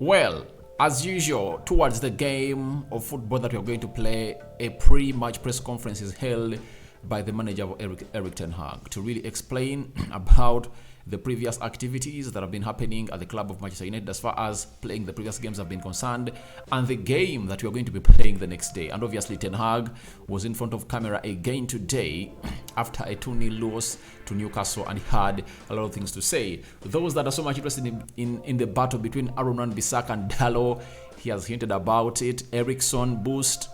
Well, as usual, towards the game of football that we are going to play, a pre-match press conference is held by the manager of Erik ten Hag to really explain about the previous activities that have been happening at the club of Manchester United as far as playing the previous games have been concerned, and the game that we are going to be playing the next day. And obviously Ten Hag was in front of camera again today after a 2-0 loss to Newcastle, and he had a lot of things to say. Those that are so much interested in the battle between Aaron and Bissaka and Dalot, he has hinted about it. Eriksen boost,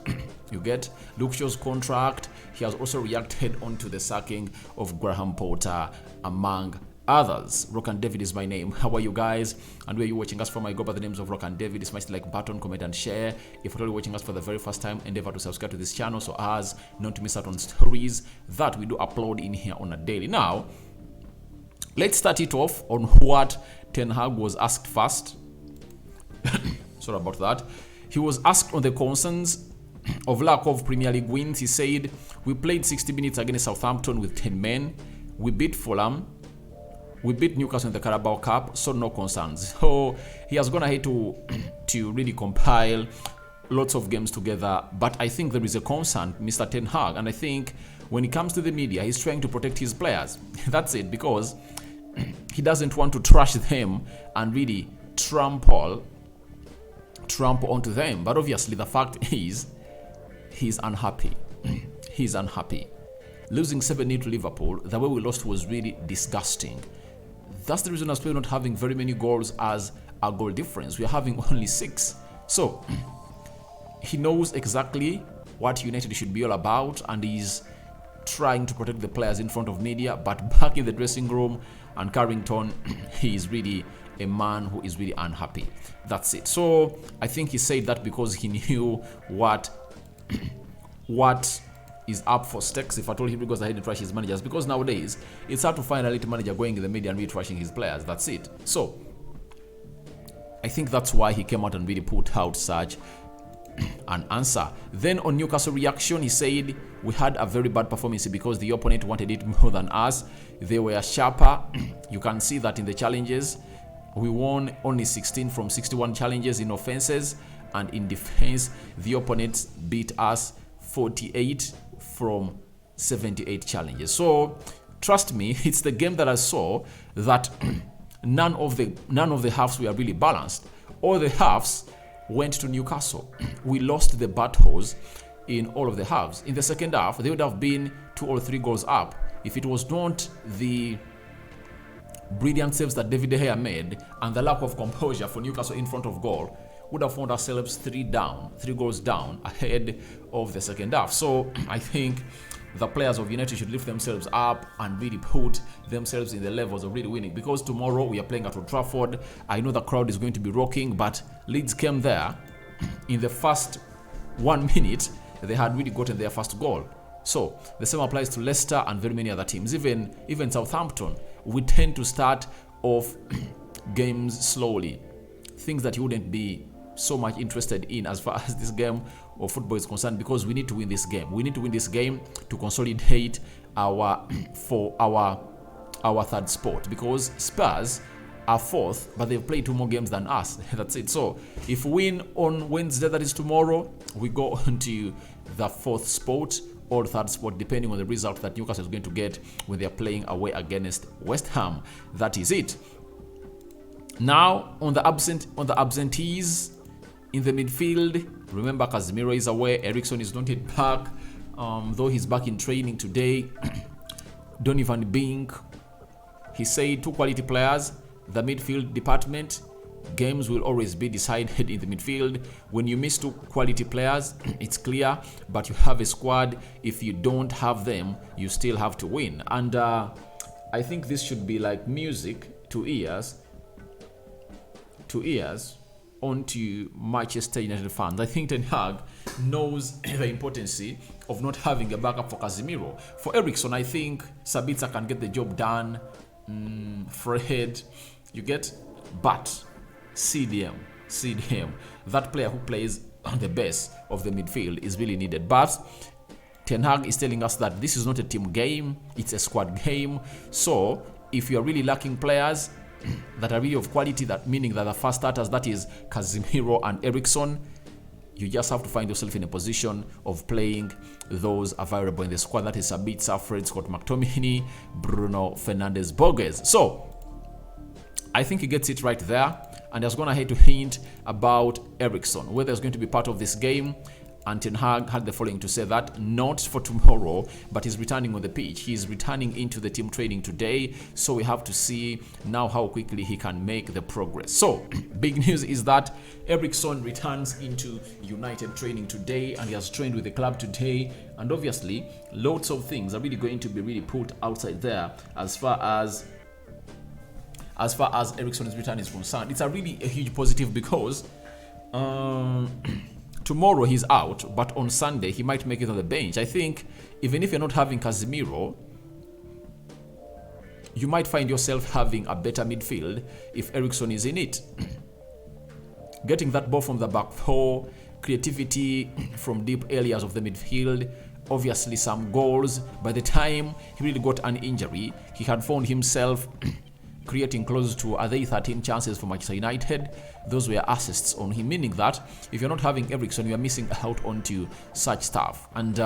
you get Luke Shaw's contract. He has also reacted onto the sacking of Graham Potter, among others. Rock and David is my name. How are you guys? And where are you watching us from? I go by the names of Rock and David. Smash the like button, comment and share. If you're watching us for the very first time, endeavor to subscribe to this channel so as not to miss out on stories that we do upload in here on a daily. Now, let's start it off on what Ten Hag was asked first. Sorry about that. He was asked on the concerns of lack of Premier League wins. He said, we played 60 minutes against Southampton with 10 men. We beat Fulham. We beat Newcastle in the Carabao Cup, so no concerns. So he has gone ahead to really compile lots of games together. But I think there is a concern, Mr. Ten Hag. And I think when it comes to the media, he's trying to protect his players. That's it, because he doesn't want to trash them and really trample onto them. But obviously the fact is, he's unhappy. He's unhappy. Losing 7-0 to Liverpool, the way we lost was really disgusting. That's the reason as we're not having very many goals as a goal difference. We're having only 6. So he knows exactly what United should be all about, and he's trying to protect the players in front of media. But back in the dressing room and Carrington, he is really a man who is really unhappy. That's it. So I think he said that because he knew what is up for stakes if at all he goes ahead and trash his managers, because nowadays it's hard to find a little manager going in the media and really trashing his players. That's it. So I think that's why he came out and really put out such an answer. Then on Newcastle reaction, he said, we had a very bad performance because the opponent wanted it more than us. They were sharper. You can see that in the challenges. We won only 16 from 61 challenges in offenses, and in defense the opponents beat us 48 from 78 challenges. So trust me, it's the game that I saw that none of the halves were really balanced. All the halves went to Newcastle. We lost the battles in all of the halves. In the second half, they would have been 2 or 3 goals up if it was not the brilliant saves that David De Gea made and the lack of composure for Newcastle in front of goal. Would have found ourselves 3 goals down ahead of the second half. So I think the players of United should lift themselves up and really put themselves in the levels of really winning, because tomorrow we are playing at Old Trafford. I know the crowd is going to be rocking, but Leeds came there in the first 1 minute. They had really gotten their first goal. So the same applies to Leicester and very many other teams, even Southampton. We tend to start off games slowly, things that you wouldn't be so much interested in as far as this game of football is concerned, because we need to win this game. We need to win this game to consolidate our third spot, because Spurs are 4th, but they've played 2 more games than us. That's it. So if we win on Wednesday, that is tomorrow, we go on to the 4th spot or 3rd spot, depending on the result that Newcastle is going to get when they're playing away against West Ham. That is it. Now on the absentees in the midfield, remember Casemiro is away. Eriksen is not yet back, though he's back in training today. Donny van Beek, he said 2 quality players. The midfield department, games will always be decided in the midfield. When you miss 2 quality players, it's clear, but you have a squad. If you don't have them, you still have to win. And I think this should be like music to ears onto Manchester United fans. I think Ten Hag knows the importance of not having a backup for Casemiro. For Eriksen, I think Sabitzer can get the job done. Fred, you get, but CDM, that player who plays on the base of the midfield is really needed. But Ten Hag is telling us that this is not a team game, it's a squad game. So if you are really lacking players, that are really of quality, that meaning that the first starters, that is Casemiro and Eriksen, you just have to find yourself in a position of playing those available in the squad. That is Sabitzer, Fred, Scott McTominay, Bruno Fernandes, Borges. So I think he gets it right there. And I was going ahead to hint about Eriksen, whether he's going to be part of this game. And Ten Hag had the following to say that, not for tomorrow, but he's returning on the pitch. He's returning into the team training today. So we have to see now how quickly he can make the progress. So big news is that Eriksen returns into United training today, and he has trained with the club today. And obviously, lots of things are really going to be really put outside there as far as Eriksen's return is concerned. It's a huge positive because tomorrow he's out, but on Sunday he might make it on the bench. I think even if you're not having Casemiro, you might find yourself having a better midfield if Eriksen is in it. Getting that ball from the back four, creativity from deep areas of the midfield, obviously some goals. By the time he really got an injury, he had found himself creating close to 13 chances for Manchester United. Those were assists on him, meaning that if you're not having Eriksen, you are missing out onto such stuff. And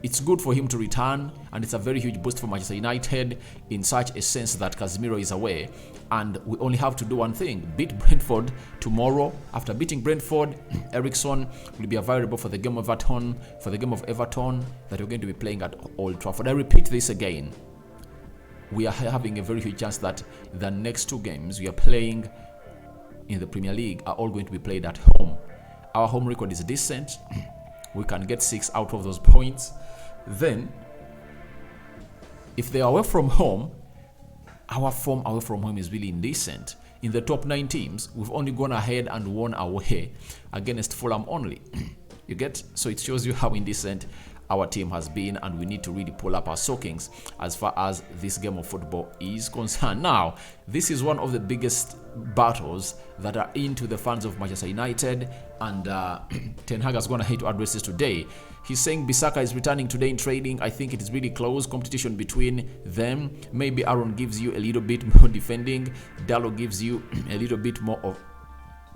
it's good for him to return, and it's a very huge boost for Manchester United in such a sense that Casemiro is away. And we only have to do one thing: beat Brentford tomorrow. After beating Brentford, Eriksen will be available for the game of Everton, that we're going to be playing at Old Trafford. I repeat this again. We are having a very huge chance that the next two games we are playing in the Premier League are all going to be played at home. Our home record is decent. We can get 6 out of those points. Then, if they are away from home, our form away from home is really indecent. In the top 9 teams, we've only gone ahead and won away against Fulham only. You get? So it shows you how indecent our team has been, and we need to really pull up our stockings as far as this game of football is concerned. Now, this is one of the biggest battles that are into the fans of Manchester United, and Ten Hag has gone ahead to address this today. He's saying Bissaka is returning today in training. I think it is really close competition between them. Maybe Aaron gives you a little bit more defending, Dalot gives you a little bit more of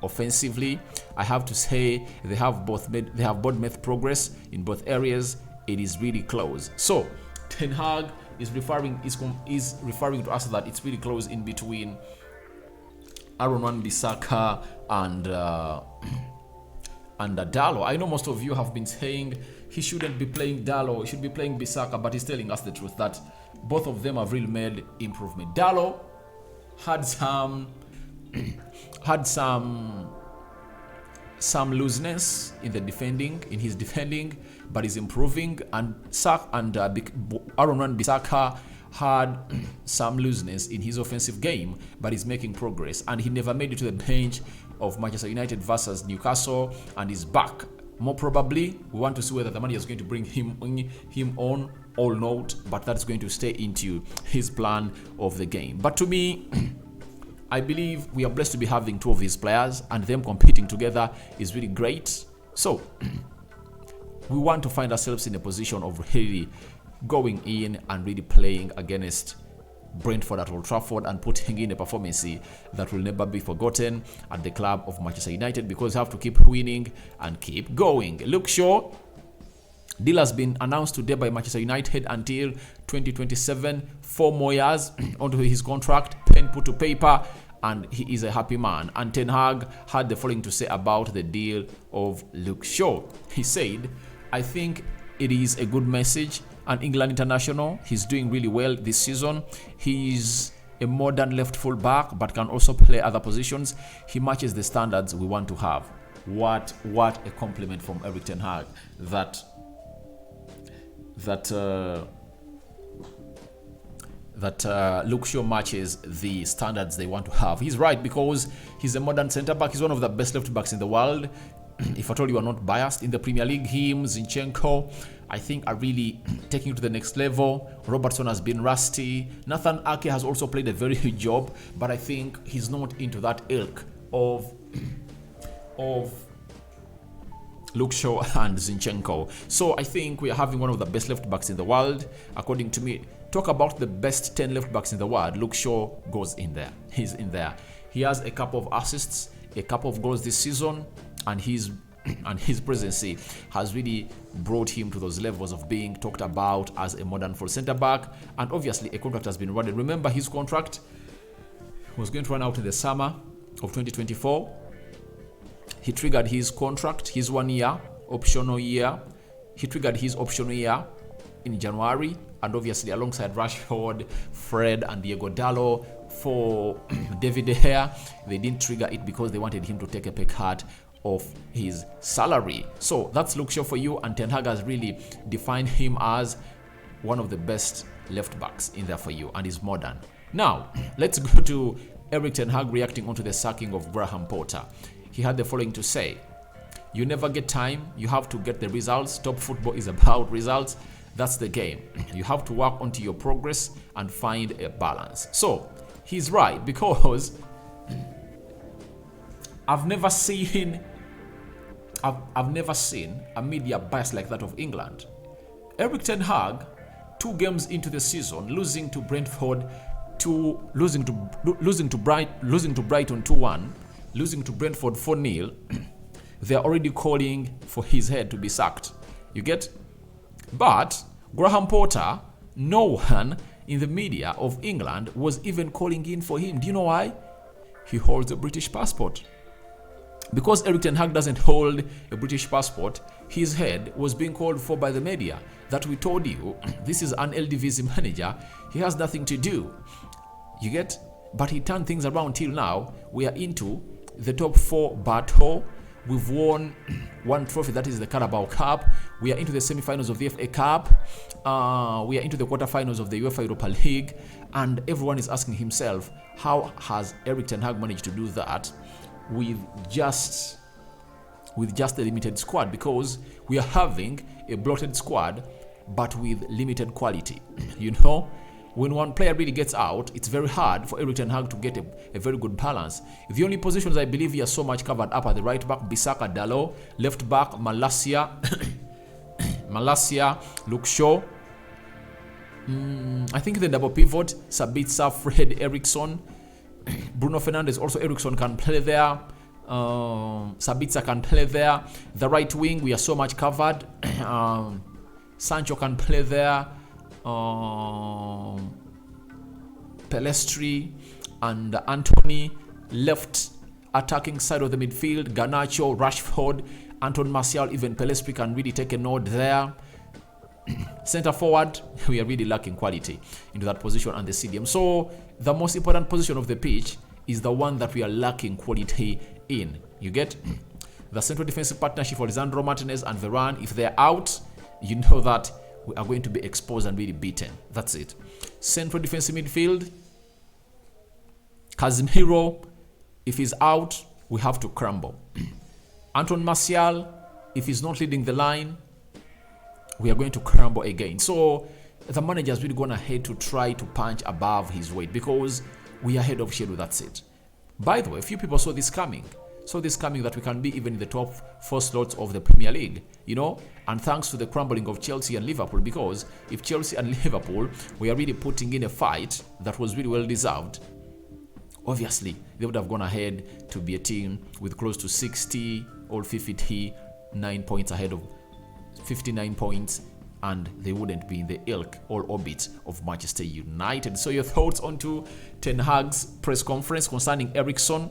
offensively. I have to say they have both made progress in both areas. It is really close. So Ten Hag is referring to us that it's really close in between Aaron Bissaka and Dalot. I know most of you have been saying he shouldn't be playing Dalot, he should be playing Bissaka, but he's telling us the truth that both of them have really made improvement. Dalot had some looseness in his defending, but he's improving. And Aaron Bissaka had some looseness in his offensive game, but he's making progress. And he never made it to the bench of Manchester United versus Newcastle, and he's back. More probably, we want to see whether the manager is going to bring him on or not, but that's going to stay into his plan of the game. But to me, I believe we are blessed to be having 2 of these players, and them competing together is really great. So we want to find ourselves in a position of really going in and really playing against Brentford at Old Trafford and putting in a performance that will never be forgotten at the club of Manchester United, because we have to keep winning and keep going. Luke Shaw, deal has been announced today by Manchester United until 2027. 4 more years onto his contract, pen put to paper, and he is a happy man. And Ten Hag had the following to say about the deal of Luke Shaw. He said, I think it is a good message. An England international, he's doing really well this season. He's a modern left full back, but can also play other positions. He matches the standards we want to have. What a compliment from Erik Ten Hag that Luke Shaw matches the standards they want to have. He's right, because he's a modern centre back. He's one of the best left backs in the world. If at all you are not biased in the Premier League, him, Zinchenko, I think are really taking it to the next level. Robertson has been rusty. Nathan Ake has also played a very good job, but I think he's not into that ilk of Luke Shaw and Zinchenko. So I think we are having one of the best left backs in the world, according to me, talk about the best 10 left backs in the world, Luke Shaw goes in there. He's in there. He has a couple of assists, a couple of goals this season, and his presence has really brought him to those levels of being talked about as a modern full centre back. And obviously a contract has been running. Remember, his contract was going to run out in the summer of 2024. He triggered his contract, his 1 year optional year. He triggered his optional year in January, and obviously alongside Rashford, Fred, and Diego Dalot. For David De Gea, they didn't trigger it because they wanted him to take a pay cut of his salary. So that's Luke Shaw for you, and Ten Hag has really defined him as one of the best left backs in there for you, and is modern. Now, let's go to Erik Ten Hag reacting onto the sacking of Graham Potter. He had the following to say: "You never get time, you have to get the results. Top football is about results. That's the game. You have to work onto your progress and find a balance." So he's right, because I've never seen a media bias like that of England. Erik Ten Hag, 2 games into the season, losing to Brentford, losing to Brighton 2-1, losing to Brentford 4-0. They're already calling for his head to be sacked. You get? But Graham Potter, no one in the media of England was even calling in for him. Do you know why? He holds a British passport. Because Erik Ten Hag doesn't hold a British passport, his head was being called for by the media. That we told you, this is an LDVC manager. He has nothing to do. You get? But he turned things around till now. We are into the top 4 battle. We've won 1 trophy, that is the Carabao Cup. We are into the semi-finals of the FA Cup. We are into the quarterfinals of the UEFA Europa League. And everyone is asking himself, how has Erik Ten Hag managed to do that with just a limited squad? Because we are having a bloated squad, but with limited quality. You know, when one player really gets out, it's very hard for Erik Ten Hag to get a very good balance. The only positions I believe he has so much covered up are the right back, Bissaka, Dalot, left back, Malacia, Luke Shaw. I think the double pivot, Sabitzer, Fred, Eriksen, Bruno Fernandes, also Eriksen can play there. Sabitzer can play there. The right wing, we are so much covered. Sancho can play there. Pelestri and Anthony. Left attacking side of the midfield, Garnacho, Rashford, Anton Martial, even Pelestri can really take a nod there. Center forward, we are really lacking quality into that position and the CDM. So the most important position of the pitch is the one that we are lacking quality in. You get? The central defensive partnership for Lisandro Martinez and Varane, if they're out, you know that we are going to be exposed and really beaten. That's it. Central defensive midfield, Casemiro, if he's out, we have to crumble. Anton Martial, if he's not leading the line, we are going to crumble again. So the manager has really gone ahead to try to punch above his weight, because we are ahead of schedule. That's it. By the way, a few people saw this coming that we can be even in the top 4 slots of the Premier League, you know, and thanks to the crumbling of Chelsea and Liverpool. Because if Chelsea and Liverpool were really putting in a fight that was really well deserved, obviously they would have gone ahead to be a team with close to 60 or 59 points ahead of 59 points, and they wouldn't be in the ilk or orbit of Manchester United. So your thoughts onto Ten Hag's press conference concerning Eriksen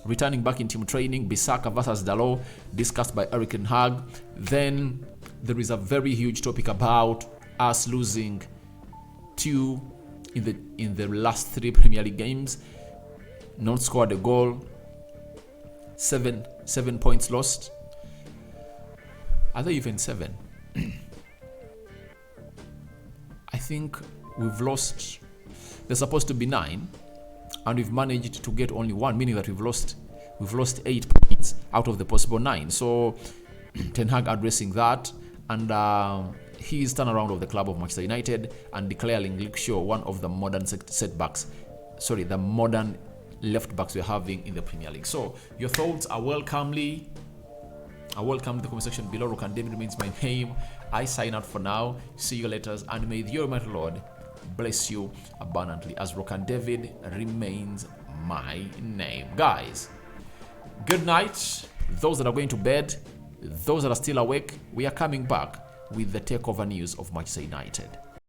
returning back in team training, Bissaka versus Dalot, discussed by Erik Ten Hag. Then there is a very huge topic about us losing 2 in the last 3 Premier League games, not scored a goal, 7 points lost. Are they even 7? I think we've lost, they're supposed to be 9, and we've managed to get only 1, meaning that we've lost 8 points out of the possible 9. So Ten Hag addressing that, and his turnaround of the club of Manchester United, and declaring Luke Shaw one of the modern the modern left backs we're having in the Premier League. So your thoughts are welcome in the comment section below. Rokan David remains my name. I sign out for now. See you later, and may the Almighty Lord bless you abundantly, as Rokan David remains my name. Guys, good night. Those that are going to bed, those that are still awake, we are coming back with the takeover news of Manchester United.